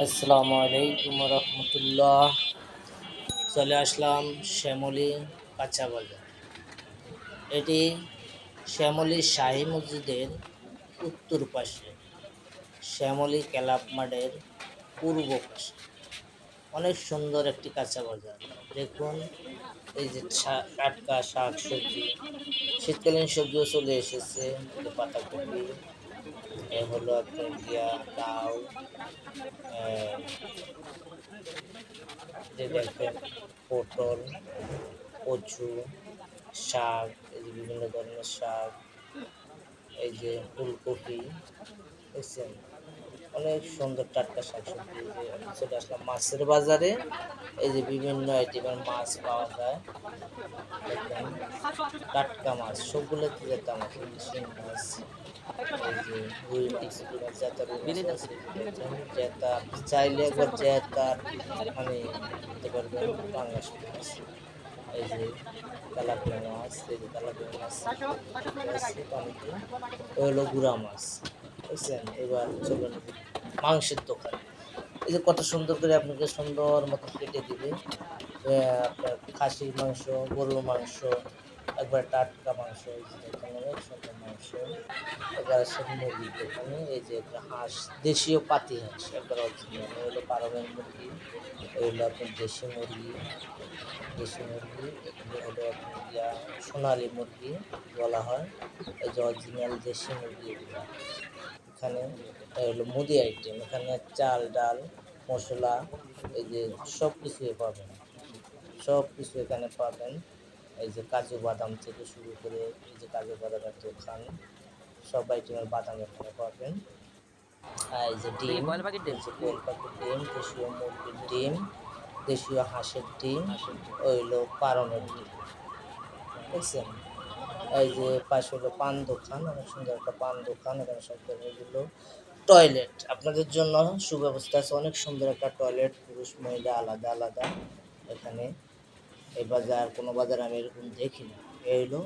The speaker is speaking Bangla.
আসসালামু আলাইকুম রহমতুল্লাহ। চলে আসলাম শ্যামলী কাঁচা বাজার। এটি শ্যামলী শাহী মসজিদের উত্তর পাশে, শ্যামলী ক্লাব মাঠের পূর্ব পাশে। অনেক সুন্দর একটি কাঁচা বাজার। দেখুন, এই যে টাটকা শাক সবজি, শীতকালীন সবজিও চলে এসেছে। এই যে পাতাকপি, এ হলো আপনার লাউ, যে দেখেন পটল, কচু, শাক, এই যে বিভিন্ন ধরনের শাক, এই যে ফুলকপি, বুঝছেন, অনেক সুন্দর টাটকা শাকসবজি। এই যে আমি চলে আসলাম মাছের বাজারে। এই যে বিভিন্ন আইটেমের মাছ পাওয়া যায়। দেখেন, টাটকা মাছ সবগুলো দাম আছে। শিং মাছ, এই যে রুই মাছ, রুই মাছ জেতা রুই মাছ আছে। দেখেন জেতা, আপনি চাইলে একবার জেতা মানে নিতে পারবেন। পাঙ্গাস মাছ, এই যে তেলাপিয়া মাছ, এই যে তেলাপিয়া মাছ আছে পানিতে, ওই হলো গুড়া মাছ, বুঝছেন। এবার চলুন মাংসের দোকান। এই যে কত সুন্দর করে আপনাকে সুন্দর মতো কেটে দিবে। আপনার খাসির মাংস, গরুর মাংস, একবার টাটকা মাংস। এই যে দেখেন অনেক সুন্দর মাংস। এবার আসেন মুরগির দোকানে। এই যে একটা হাঁস, দেশীয় পাতি হাঁস, একবার অরিজিনাল। এই হলো ফার্মের মুরগি, এই হলো আপনার দেশি মুরগি। এগুলো হলো আপনার সোনালি মুরগি বলা হয়। এই যে অরিজিনাল দেশি মুরগি এগুলো। এখানে হলো মুদি আইটেম। এখানে চাল ডাল মশলা, এই যে সব কিছুই পাবেন, সব কিছু এখানে পাবেন। এই যে কাজু বাদাম থেকে শুরু করে, এই যে কাজু বাদামের দোকান, সব আইটেমের বাদাম এখানে পাবেন। আর এই যে ডিম, এই যে কোয়েল পাখির ডিম, দেশীয় মুরগির ডিম, দেশীয় হাঁসের ডিম, হইলো পারনের ডিম, বুঝছেন। এই যে পাশে হলো পান দোকান, অনেক সুন্দর একটা পান দোকান। এখানে সব ধরনের টয়লেট আপনাদের জন্য সুব্যবস্থা আছে। অনেক সুন্দর একটা টয়লেট, পুরুষ মহিলা আলাদা আলাদা এখানে। এই বাজার, কোনো বাজার আমি এরকম দেখিনি। এই হলো